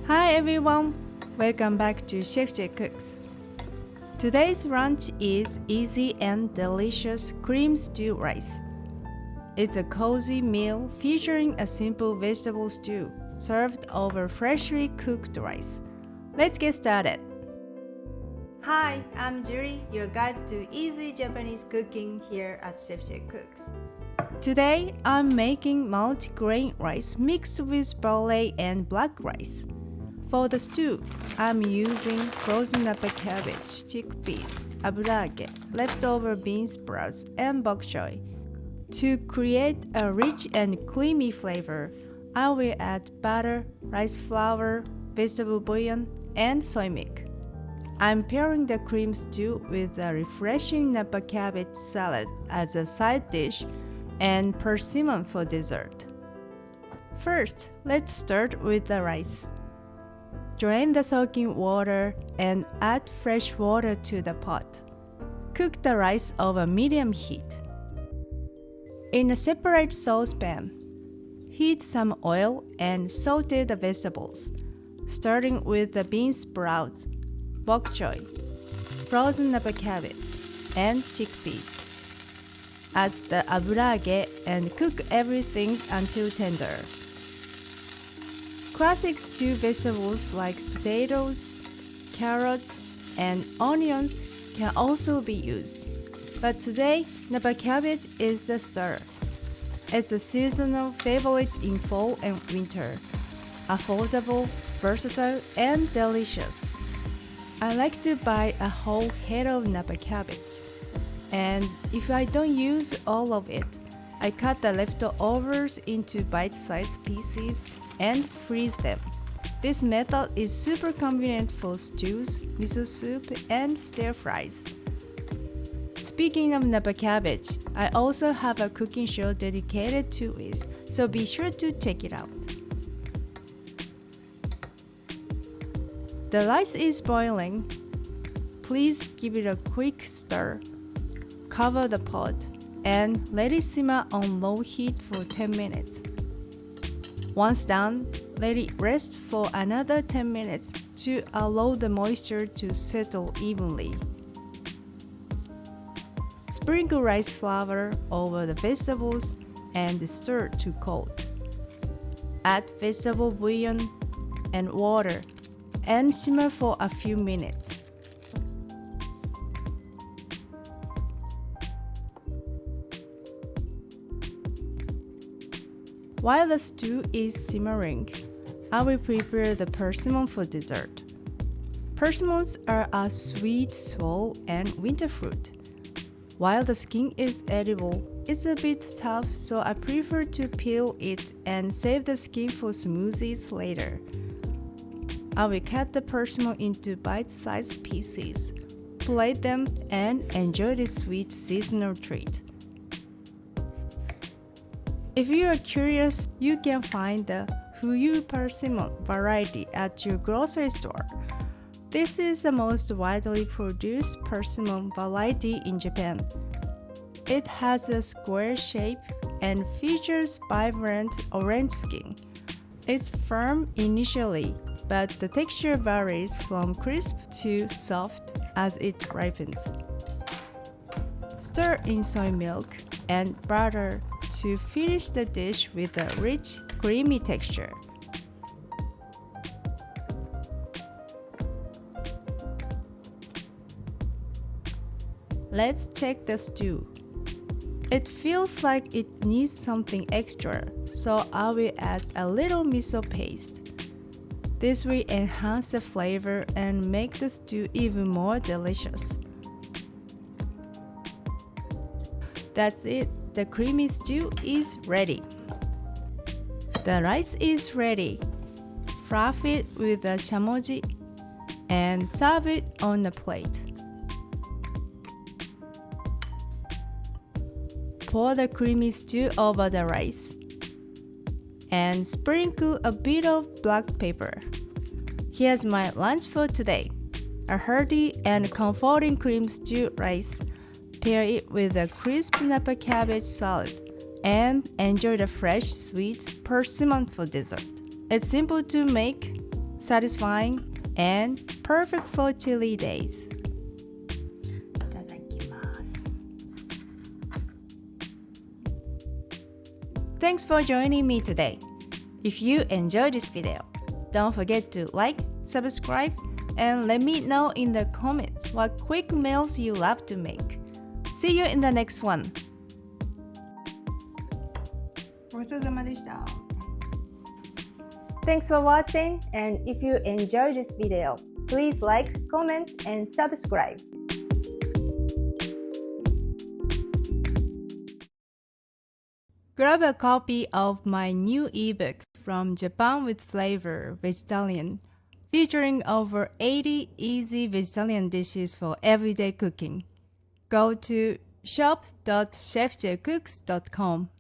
Hi everyone, welcome back to Chef J Cooks. Today's lunch is easy and delicious cream stew rice. It's a cozy meal featuring a simple vegetable stew served over freshly cooked rice. Let's get started. Hi, I'm Juri, your guide to easy Japanese cooking here at Chef J Cooks. Today, I'm making multi-grain rice mixed with barley and black rice. For the stew, I'm using frozen napa cabbage, chickpeas, aburage, leftover bean sprouts, and bok choy. To create a rich and creamy flavor, I will add butter, rice flour, vegetable bouillon, and soy milk. I'm pairing the cream stew with a refreshing napa cabbage salad as a side dish and persimmon for dessert. First, let's start with the rice. Drain the soaking water and add fresh water to the pot. Cook the rice over medium heat. In a separate saucepan, heat some oil and saute the vegetables, starting with the bean sprouts, bok choy, frozen napa cabbage, and chickpeas. Add the aburage and cook everything until tender. Classic stew vegetables like potatoes, carrots, and onions can also be used. But today, napa cabbage is the star. It's a seasonal favorite in fall and winter. Affordable, versatile, and delicious. I like to buy a whole head of napa cabbage. And if I don't use all of it, I cut the leftovers into bite-sized pieces and freeze them. This method is super convenient for stews, miso soup, and stir fries. Speaking of napa cabbage, I also have a cooking show dedicated to it, so be sure to check it out. The rice is boiling. Please give it a quick stir. Cover the pot and let it simmer on low heat for 10 minutes. Once done, let it rest for another 10 minutes to allow the moisture to settle evenly. Sprinkle rice flour over the vegetables and stir to coat. Add vegetable bouillon and water and simmer for a few minutes. While the stew is simmering, I will prepare the persimmon for dessert. Persimmons are a sweet swallow and winter fruit. While the skin is edible, it's a bit tough, so I prefer to peel it and save the skin for smoothies later. I will cut the persimmon into bite-sized pieces, plate them, and enjoy this sweet seasonal treat. If you are curious, you can find the Fuyu persimmon variety at your grocery store. This is the most widely produced persimmon variety in Japan. It has a square shape and features vibrant orange skin. It's firm initially, but the texture varies from crisp to soft as it ripens. Stir in soy milk and butter to finish the dish with a rich, creamy texture. Let's check the stew. It feels like it needs something extra, so I will add a little miso paste. This will enhance the flavor and make the stew even more delicious. That's it. The creamy stew is ready. The rice is ready. Fluff it with a shamoji and serve it on a plate. Pour the creamy stew over the rice and sprinkle a bit of black pepper. Here's my lunch for today. A hearty and comforting cream stew rice. Pair it with a crisp napa cabbage salad and enjoy the fresh, sweet persimmon for dessert. It's simple to make, satisfying, and perfect for chilly days. いただきます。 Thanks for joining me today. If you enjoyed this video, don't forget to like, subscribe, and let me know in the comments what quick meals you love to make. See you in the next one. ごちそうさまでした。Thanks for watching, and if you enjoyed this video, please like, comment, and subscribe. Grab a copy of my new ebook from Japan with Flavor Vegetarian, featuring over 80 easy vegetarian dishes for everyday cooking. Go to shop.chefjcooks.com.